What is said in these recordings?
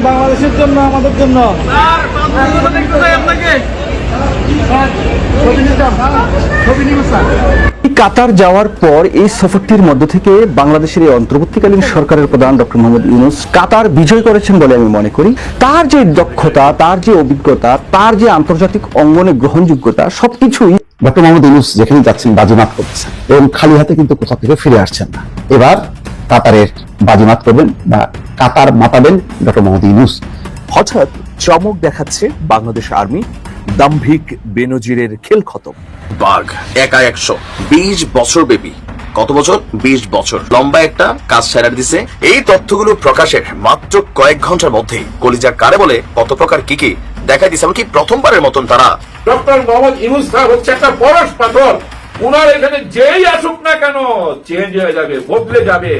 বাংলাদেশের জন্য, আমাদের জন্য। কাতার যাওয়ার পর এই সফরটির মধ্য থেকে বাংলাদেশের এই অন্তর্বর্তীকালীন সরকারের প্রধান ডক্টর মোহাম্মদ ইউনূস কাতার বিজয় করেছেন বলে আমি মনে করি। তার যে দক্ষতা, তার যে অভিজ্ঞতা, তার যে আন্তর্জাতিক অঙ্গনে গ্রহণযোগ্যতা, সবকিছুই ডক্টর মোহাম্মদ ইউনূস যেখানে যাচ্ছেন বাজিমাত করতেছেন এবং খালি হাতে কিন্তু কোথা থেকে ফিরে আসছেন না। এবার কাতারের বাজিমাত করবেন বা কাতার মাতাবেন ডক্টর মোহাম্মদ ইউনূস। হঠাৎ চমক দেখাচ্ছে বাংলাদেশ আর্মি, দাম্ভিক বেনজিরের খেল খতম। বাঘ একা 120 বছর ব্যাপী, কত বছর? 20 বছর লম্বা একটা কাজ সেরার দিছে। এই তথ্যগুলো প্রকাশের মাত্র কয়েক ঘন্টার মধ্যেই কলিজা কারে বলে কত প্রকার কি কি দেখাই দিছে। এমনকি প্রথমবারের মতন তারা ডক্টর মোহাম্মদ ইউনূস স্যার হচ্ছে একটা পরশ পাথর। উনার এখানে যেই আসুক না কেন চেঞ্জ হয়ে যাবে, বদলে যাবে।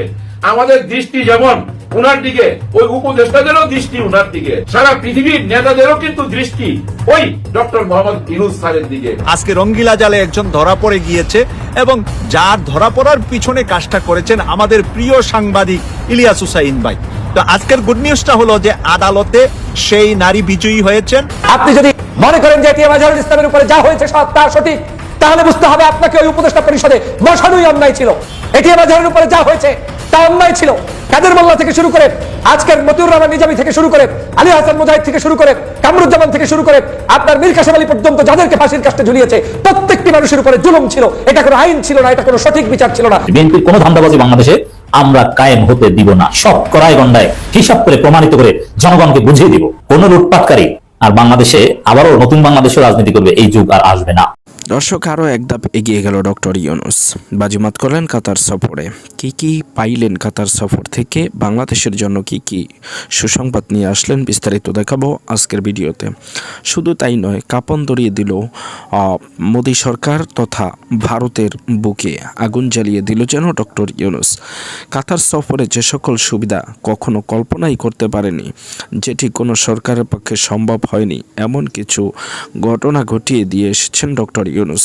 আমাদের দৃষ্টি যেমন উনার দিকে, ওই উপদেষ্টাদেরও দৃষ্টি উনার দিকে, সারা পৃথিবীর নেতাদেরও কিন্তু দৃষ্টি ওই ডক্টর মোহাম্মদ ইউনূস স্যারের দিকে। আজকে রঙ্গিলা জালে একজন ধরা পড়ে গিয়েছে এবং যার ধরা পড়ার পিছনে কাজটা করেছেন আমাদের প্রিয় সাংবাদিক ইলিয়াস হুসাইন ভাই। তো আজকের গুড নিউজটা হলো যে আদালতে সেই নারী বিজয়ী হয়েছেন। আপনি যদি মনে করেন যে এটিএম আজহারুল ইসলামের উপরে যা হয়েছে তা সঠিক, তাহলে বুঝতে হবে আপনাকে ওই উপদেষ্টা পরিষদে বসানোই অন্যায় ছিল। এটিএম আজহারের উপরে যা হয়েছে তা অন্যায় ছিল। কাদের মোল্লা থেকে শুরু করে আজকের মতিউর রহমান নিজামী থেকে শুরু করে আলী হাসান মুজাহিদ থেকে শুরু করে কামরুজ্জামান থেকে শুরু করে আপনার মীর কাসেম আলী পর্যন্ত যাদেরকে ফাঁসির কাস্টে ঝুলিয়েছে, প্রত্যেকটি মানুষের উপরে জুলুম ছিল। এটা কোনো আইন ছিল না, এটা কোনো সঠিক বিচার ছিল না। বিএনপির কোনো ধান্দাবাজি বাংলাদেশে আমরা কায়েম হতে দিব না। সব কড়াই গন্ডায় হিসাব করে প্রমাণিত করে জনগণকে বুঝিয়ে দিব কোন লুটপাটকারী আর বাংলাদেশে আবারও নতুন বাংলাদেশের রাজনীতি করবে এই যুগ আর আসবে না। দর্শক, আরও এক ধাপ এগিয়ে গেল ডক্টর ইউনূস। বাজিমাত করলেন কাতার সফরে। কি কি পাইলেন কাতার সফর থেকে, বাংলাদেশের জন্য কি কি সুসংবাদ নিয়ে আসলেন, বিস্তারিত দেখাবো আজকের ভিডিওতে। শুধু তাই নয়, কাঁপন ধরিয়ে দিল মোদী সরকার তথা ভারতের বুকে আগুন জ্বালিয়ে দিল যেন ডক্টর ইউনূস। কাতার সফরে যে সকল সুবিধা কখনো কল্পনাই করতে পারেনি, যেটি কোনো সরকারের পক্ষে সম্ভব হয়নি, এমন কিছু ঘটনা ঘটিয়ে দিয়ে এসেছেন ডক্টর ইউনূস।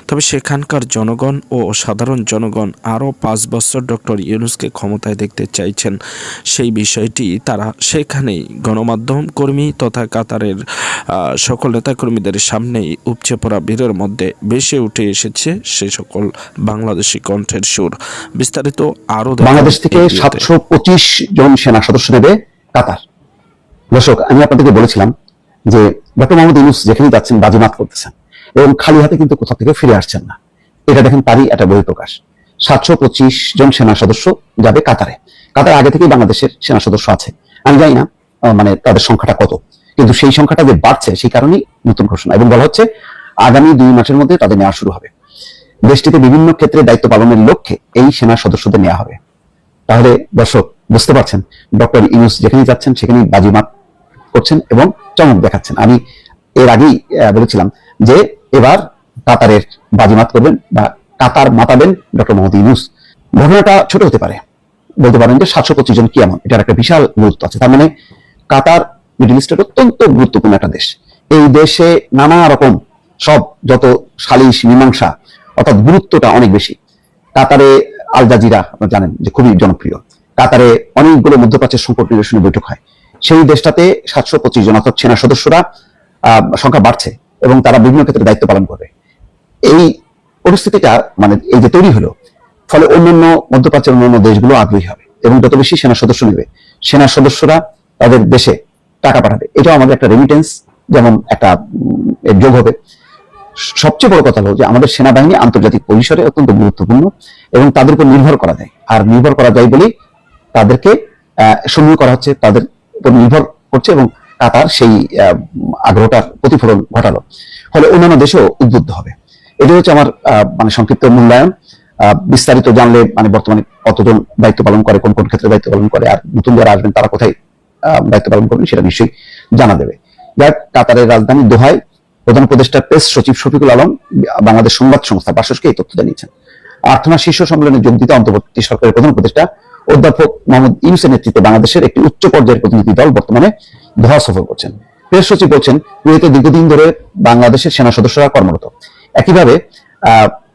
তবে সেখানকার জনগণ ও সাধারণ জনগণ আরও 5 বছর ডক্টর ইউনূসকে ক্ষমতায় দেখতে চাইছেন। সেই বিষয়টি তারা সেখানেই গণমাধ্যম কর্মী তথা কাতারের সকল নেতাকর্মীদের সামনেই উপচে পড়া ভিড়ের মধ্যে ভেসে উঠে এসেছে সে সকল বাংলাদেশি কণ্ঠের সুর। বিস্তারিত আরও বাংলাদেশ থেকে 725 জন সেনা সদস্য নেবে কাতার। দর্শক, আমি আপনাদেরকে বলেছিলাম যে ডক্টর মোহাম্মদ ইউনূস যেখানে যাচ্ছেন বাজিমাত করতেছেন এবং খালি হাতে কিন্তু কোথা থেকে ফিরে আসছেন না। এটা দেখেন তারই একটা বহিঃপ্রকাশ। 725 জন সেনা সদস্য যাবে কাতারে। কাতার আগে থেকেই বাংলাদেশের সেনা সদস্য আছে, আমি জানি না মানে তাদের সংখ্যাটা কত, কিন্তু সেই সংখ্যাটা যে বাড়ছে সেই কারণেই নতুন ঘোষণা। এবং বলা হচ্ছে আগামী 2 মাসের মধ্যে তাদের নেওয়া শুরু হবে। দেশটিতে বিভিন্ন ক্ষেত্রে দায়িত্ব পালনের লক্ষ্যে এই সেনা সদস্যদের নেওয়া হবে। তাহলে দর্শক বুঝতে পারছেন, ডক্টর ইউনূস যেখানে যাচ্ছেন সেখানেই বাজিমাত করছেন এবং চমক দেখাচ্ছেন। আমি এর আগেই বলেছিলাম যে এবার কাতারের বাজিমাত করবেন বা কাতার মাতাবেন ডক্টর মোহাম্মদ ইউনূস। ঘটনাটা ছোট হতে পারে, বলতে পারেন যে 725 জন কি এমন, এটার একটা বিশাল গুরুত্ব আছে। তার মানে কাতার মিডল ইস্টের অত্যন্ত গুরুত্বপূর্ণ একটা দেশ। এই দেশে নানা রকম সব যত সালিশ মীমাংসা অর্থাৎ গুরুত্বটা অনেক বেশি। কাতারে আল জাজিরা আপনারা জানেন যে খুবই জনপ্রিয়। কাতারে অনেকগুলো মধ্যপ্রাচ্যের সংকট নিরসনে বৈঠক হয়। সেই দেশটাতে 725 জন অর্থাৎ সেনা সদস্যরা সংখ্যা বাড়ছে এবং তারা বিভিন্ন ক্ষেত্রে দায়িত্ব পালন করবে। এই পরিস্থিতিটা মানে এই যে তৈরি হলো, ফলে অন্যান্য মধ্যপ্রাচ্যের অন্যান্য দেশগুলো আগ্রহী হবে এবং যত বেশি সেনা সদস্য নেবে, সেনা সদস্যরা তাদের দেশে টাকা পাঠাবে। এটাও আমাদের একটা রেমিটেন্স যেমন একটা যোগ হবে। সবচেয়ে বড় কথা হলো যে আমাদের সেনাবাহিনী আন্তর্জাতিক পরিসরে অত্যন্ত গুরুত্বপূর্ণ এবং তাদের উপর নির্ভর করা যায়। আর নির্ভর করা যায় বলেই তাদেরকে সম্মান করা হচ্ছে, তাদের উপর নির্ভর করছে এবং কাতার সেই আগ্রহটার প্রতিফলন ঘটালো। ফলে অন্যান্য দেশেও উদ্বুদ্ধ হবে। এটা হচ্ছে আমার মানে সংক্ষিপ্ত মূল্যায়ন। বিস্তারিত জানলে মানে বর্তমানে কতজন দায়িত্ব পালন করে, কোন কোন ক্ষেত্রে দায়িত্ব পালন করে, আর নতুন যারা আসবেন তারা কোথায় দায়িত্ব পালন করবেন সেটা নিশ্চয়ই জানা দেবে। যাক, কাতারের রাজধানী দোহায় প্রধান উপদেষ্টা প্রেস সচিব শফিকুল আলম বাংলাদেশ সংবাদ সংস্থা বাসসকে এই তথ্য জানিয়েছেন। আর্থনা শীর্ষ সম্মেলনে যোগ দিতে অন্তর্বর্তী সরকারের প্রধান উপদেষ্টা অধ্যাপক মোহাম্মদ ইউনূসের নেতৃত্বে বাংলাদেশের একটি উচ্চ পর্যায়ের প্রতিনিধি দল বর্তমানে দোহা সফর করছেন। প্রেস সচিব বলছেন, কুয়েতে দীর্ঘদিন ধরে বাংলাদেশের সেনা সদস্যরা কর্মরত। একইভাবে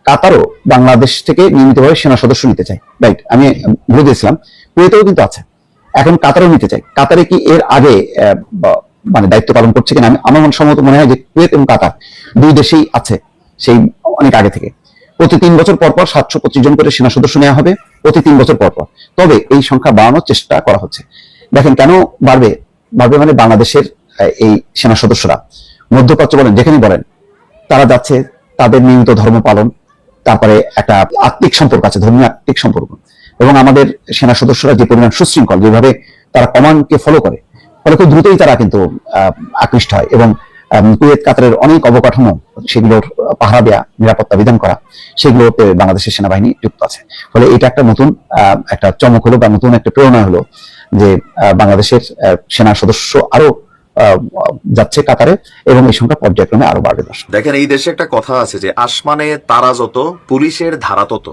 কাতারও বাংলাদেশ থেকে নিয়মিতভাবে সেনা সদস্য নিতে চায়, রাইট? আমি বলে দিয়েছিলাম কুয়েতেও কিন্তু আছে, এখন কাতারও নিতে চাই। কাতারে কি এর আগে মানে দায়িত্ব পালন করছে কিনা, আমার সম্ভবত মনে হয় যে কুয়েত এবং কাতার দুই দেশেই আছে সেই অনেক আগে থেকে। প্রতি 3 বছর পর পর 725 জন করে সেনা সদস্য নেওয়া হবে, প্রতি 3 বছর পর পর। তবে এই সংখ্যা বাড়ানোর চেষ্টা করা হচ্ছে। দেখেন কেন বাড়বে মানে বাংলাদেশের এই সেনা সদস্যরা মধ্যপ্রাচ্য বলেন, যেখানে বলেন, তারা যাচ্ছে তাদের নিয়মিত ধর্ম পালন, তারপরে একটা আত্মিক সম্পর্ক আছে, ধর্মীয় আত্মিক সম্পর্ক, এবং আমাদের সেনা সদস্যরা যে পরিমাণ সুশৃঙ্খল, যেভাবে তারা কমান্ডকে ফলো করে, ফলে খুব দ্রুতই তারা কিন্তু আকৃষ্ট হয়। এবং কুয়েত কাতারের অনেক অবকাঠামো, সেগুলোর পাহারা দেয়া, নিরাপত্তা বিধান করা, সেগুলোতে বাংলাদেশের সেনাবাহিনী যুক্ত আছে। ফলে এটা একটা নতুন একটা চমক হলো বা নতুন একটা প্রেরণা হলো যে বাংলাদেশের সেনা সদস্য আরো যাচ্ছে কাতারে, এবং এই সংখ্যা পর্যায়ক্রমে আরো বাড়বে। দেখেন, এই দেশে একটা কথা আছে যে আসমানে তারা যত, পুলিশের ধারা তত।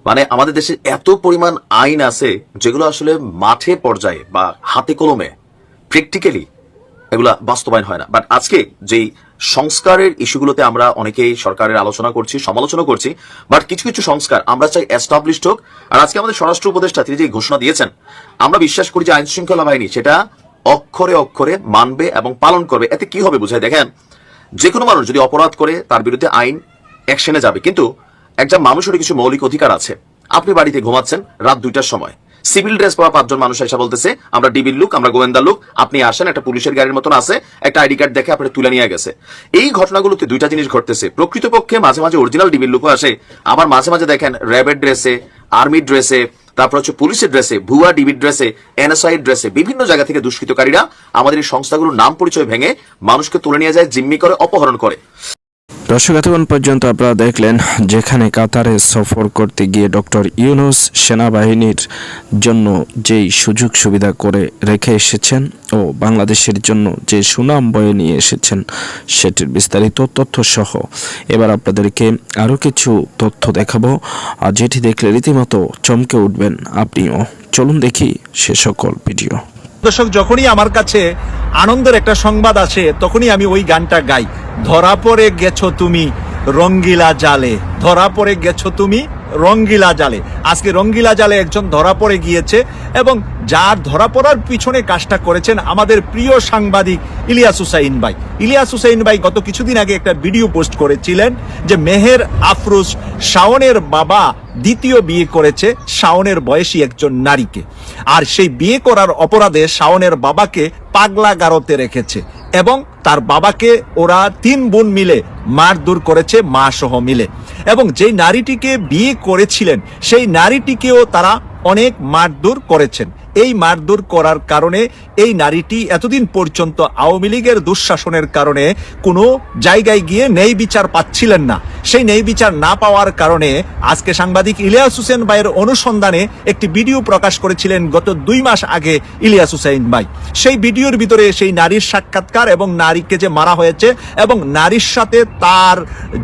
মানে আমাদের দেশে এত পরিমাণ আইন আছে যেগুলো আসলে মাঠে পর্যায়ে বা হাতে কলমে প্র্যাকটিক্যালি এগুলা বাস্তবায়ন হয় না। বাট আজকে যেই সংস্কারের ইস্যুগুলোতে আমরা অনেকেই সরকারের আলোচনা করছি, সমালোচনা করছি, বাট কিছু কিছু সংস্কার আমরা চাই এস্টাবলিশড হোক। আর আজকে আমাদের স্বরাষ্ট্র উপদেষ্টা তিনি যে ঘোষণা দিয়েছেন, আমরা বিশ্বাস করি যে আইন শৃঙ্খলা বাহিনী সেটা অক্ষরে অক্ষরে মানবে এবং পালন করবে। এতে কি হবে বুঝায়, দেখেন, যে কোনো মানুষ যদি অপরাধ করে তার বিরুদ্ধে আইন অ্যাকশনে যাবে, কিন্তু একজন মানুষের কিছু মৌলিক অধিকার আছে। আপনি বাড়িতে ঘুমাচ্ছেন রাত 2টার সময়, সিভিল ড্রেস পরা 5 জন মানুষ এসে বলতেছে আমরা ডিবির লোক, আমরা গোয়েন্দা লোক, আপনি আসেন, একটা পুলিশের গাড়ির মতন আছে, একটা আইডি কার্ড দেখে আপনি তুলে নিয়ে গেছে। এই ঘটনাগুলোতে দুইটা জিনিস ঘটতেছে, প্রকৃতপক্ষে মাঝে মাঝে অরিজিনাল ডিবির লোকও আসে, আবার মাঝে মাঝে দেখেন র্যাবের ড্রেসে, আর্মির ড্রেসে, তারপর হচ্ছে পুলিশের ড্রেসে, ভুয়া ডিবির ড্রেসে, এনএসআই ড্রেসে বিভিন্ন জায়গা থেকে দুষ্কৃতকারীরা আমাদের এই সংস্থাগুলোর নাম পরিচয় ভেঙে মানুষকে তুলে নিয়ে যায়, জিম্মি করে, অপহরণ করে। দর্শক, এতক্ষণ পর্যন্ত আপনারা দেখলেন যেখানে কাতারে সফর করতে গিয়ে ডক্টর ইউনূস সেনাবাহিনীর জন্য যেই সুযোগ সুবিধা করে রেখে এসেছেন ও বাংলাদেশের জন্য যে সুনাম বয়ে নিয়ে এসেছেন সেটির বিস্তারিত তথ্য সহ এবার আপনাদেরকে আরও কিছু তথ্য দেখাবো, আর যেটি দেখলে রীতিমতো চমকে উঠবেন আপনিও। চলুন দেখি সে সকল ভিডিও। দর্শক, যখনই আমার কাছে আনন্দের একটা সংবাদ আসে তখনই আমি ওই গানটা গাই, ধরা পড়ে গেছো তুমি রঙ্গিলা জালে, ধরা পড়ে গেছো তুমি রঙ্গিলা জালে। আজকে রঙ্গিলা জালে একজন ধরা পড়ে গিয়েছে, এবং যার ধরা পড়ার পিছনে কাজটা করেছেন আমাদের প্রিয় সাংবাদিক ইলিয়াস হুসাইন ভাই। ইলিয়াস হুসাইন ভাই গত কিছুদিন আগে একটা ভিডিও পোস্ট করেছিলেন যে মেহের আফরোজ শাওনের বাবা দ্বিতীয় বিয়ে করেছে শাওনের বয়সী একজন নারীকে, আর সেই বিয়ে করার অপরাধে শাওনের বাবাকে পাগলা গারোতে রেখেছে, এবং তার বাবাকে ওরা 3 বোন মিলে মারধর করেছে, মা সহ মিলে। এবং যেই নারীটিকে বিয়ে করেছিলেন সেই নারীটিকেও তারা অনেক মারধর করেছেন। এই মারধর করার কারণে এই নারীটি এতদিন পর্যন্ত আওয়ামী লীগের দুঃশাসনের কারণে কোনো জায়গায় গিয়ে ন্যায় বিচার পাচ্ছিলেন না। সেই ন্যায় বিচার না পাওয়ার কারণে আজকে সাংবাদিক ইলিয়াস হুসেন ভাইয়ের অনুসন্ধানে একটি ভিডিও প্রকাশ করেছিলেন গত 2 মাস আগে ইলিয়াস হুসেন ভাই। সেই ভিডিওর ভিতরে সেই নারীর সাক্ষাৎকার এবং নারীকে যে মারা হয়েছে এবং নারীর সাথে তার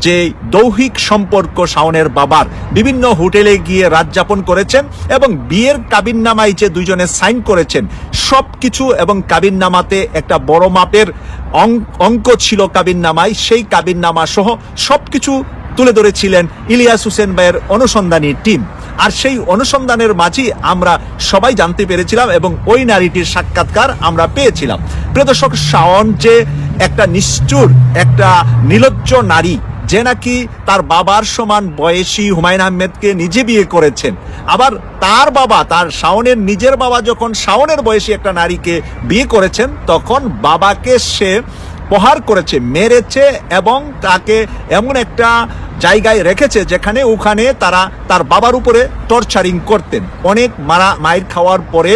যে দৈহিক সম্পর্ক শাওনের বাবার, বিভিন্ন হোটেলে গিয়ে রাত যাপন করেছেন এবং বিয়ের কাবিননামায় যে দুইজনে সাইন করেছেন সবকিছু, এবং কাবিননামাতে একটা বড় মাপের অঙ্ক ছিল কাবিননামায়, সেই কাবিননামা সহ সবকিছু তুলে ধরেছিলেন ইলিয়াস হুসেন ভাইয়ের অনুসন্ধানী টিম। আর সেই অনুসন্ধানের মাঝে আমরা সবাই জানতে পেরেছিলাম এবং ওই নারীটির সাক্ষাৎকার আমরা পেয়েছিলাম। প্রিয় দর্শক, শাওন যে একটা নিষ্ঠুর, একটা নির্লজ্জ নারী, যে নাকি তার বাবার সমান বয়সী হুমায়ুন আহমেদকে নিজে বিয়ে করেছেন, আবার তার বাবা, তার শাওনের নিজের বাবা যখন শাওনের বয়সী একটা নারীকে বিয়ে করেছেন তখন বাবাকে সে প্রহার করেছে, মেরেছে, এবং তাকে এমন একটা জায়গায় রেখেছে যেখানে ওখানে তারা তার বাবার উপরে টর্চারিং করতেন। অনেক মায়ের খাওয়ার পরে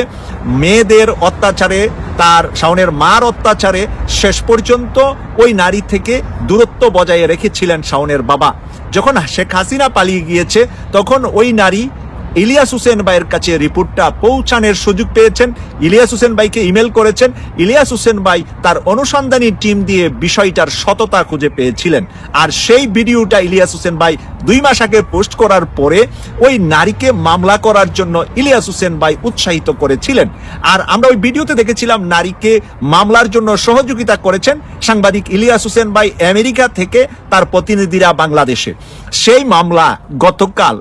মেয়েদের অত্যাচারে, তার শাওনের মার অত্যাচারে শেষ পর্যন্ত ওই নারী থেকে দূরত্ব বজায় রেখেছিলেন শাওনের বাবা। যখন শেখ হাসিনা পালিয়ে গিয়েছে তখন ওই নারী ইলিয়াস হোসেন ভাইয়ের কাছে রিপোর্টটা পৌঁছানোর সুযোগ পেয়েছেন, ইলিয়াস হোসেন ভাইকে ইমেল করেছেন। ইলিয়াস হোসেন ভাই তার অনুসন্ধানী টিম দিয়ে বিষয়টার সততা খুঁজে পেয়েছিলেন। আর সেই ভিডিওটা ইলিয়াস হোসেন ভাই 2 মাস আগে পোস্ট করার পরে ওই নারীকে মামলা করার জন্য ইলিয়াস হোসেন ভাই উৎসাহিত করেছিলেন। আর আমরা ওই ভিডিওতে দেখেছিলাম নারীকে মামলার জন্য সহযোগিতা করেছেন সাংবাদিক ইলিয়াস হোসেন ভাই আমেরিকা থেকে, তার প্রতিনিধিরা বাংলাদেশে। সেই মামলা গতকাল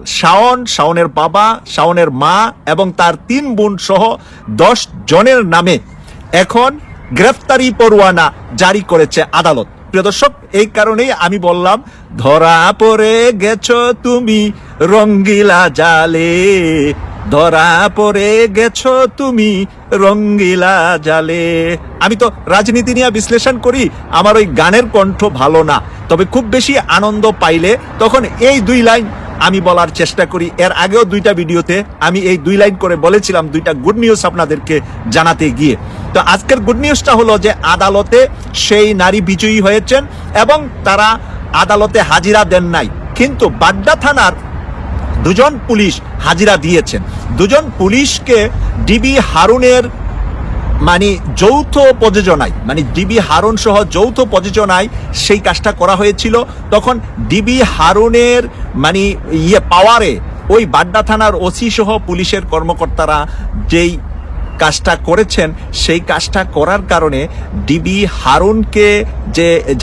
শাওনের বাবা, শাওনের মা এবং তার 3 বোন সহ 10 জনের নামে এখন গ্রেফতারি পরোয়ানা জারি করেছে আদালত। প্রিয় দর্শক, এই কারণেই আমি বললাম ধরা পড়ে গেছো তুমি রঙ্গিলা জালে, ধরা পড়ে গেছো তুমি রঙ্গিলা জালে। আমি তো রাজনীতি নিয়ে বিশ্লেষণ করি, আমার ওই গানের কণ্ঠ ভালো না, তবে খুব বেশি আনন্দ পাইলে তখন এই 2 লাইন আমি বলার চেষ্টা করি। এর আগেও 2টা ভিডিওতে আমি এই 2 লাইন করে বলেছিলাম 2টা গুড নিউজ আপনাদেরকে জানাতে গিয়ে। তো আজকের গুড নিউজটা হলো যে আদালতে সেই নারী বিজয়ী হয়েছেন এবং তারা আদালতে হাজিরা দেন নাই, কিন্তু বাড্ডা থানার 2 জন পুলিশ হাজিরা দিয়েছেন। 2 জন পুলিশকে ডিবি হারুনের যৌথ প্রযোজনায়, ডিবি হারুন সহ যৌথ প্রযোজনায় সেই কাজটা করা হয়েছিল। তখন ডিবি হারুনের পাওয়ারে ওই বাড্ডা থানার ওসি সহ পুলিশের কর্মকর্তারা যেই কাজটা করেছেন, সেই কাজটা করার কারণে ডিবি হারুনকে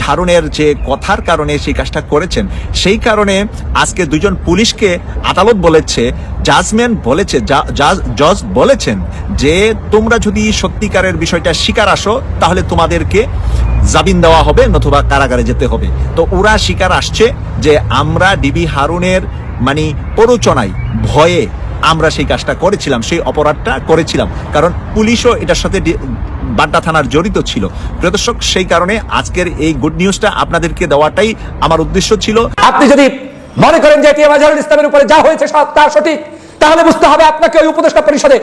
হারুনের যে কথার কারণে সেই কাজটা করেছেন, সেই কারণে আজকে 2 জন পুলিশকে আদালত বলেছে, জজ বলেছেন যে তোমরা যদি সত্যিকারের বিষয়টা স্বীকার আসো তাহলে তোমাদেরকে জামিন দেওয়া হবে নতুবা কারাগারে যেতে হবে। তো ওরা স্বীকার আসছে যে আমরা ডিবি হারুনের প্ররোচনায় ভয়ে আমরা সেই কাজটা করেছিলাম, সেই অপরাধটা করেছিলাম, কারণ পুলিশও এটার সাথে বাড্ডা থানার জড়িত ছিল। প্রিয় দর্শক, সেই কারণে আজকের এই গুড নিউজটা আপনাদেরকে দেওয়াটাই আমার উদ্দেশ্য ছিল। আপনি যদি মনে করেন যে এটিএম আজহারুল ইসলামের উপরে যা হয়েছে সব তা সঠিক, তাহলে বুঝতে হবে আপনাকে ওই উপদেষ্টা পরিষদে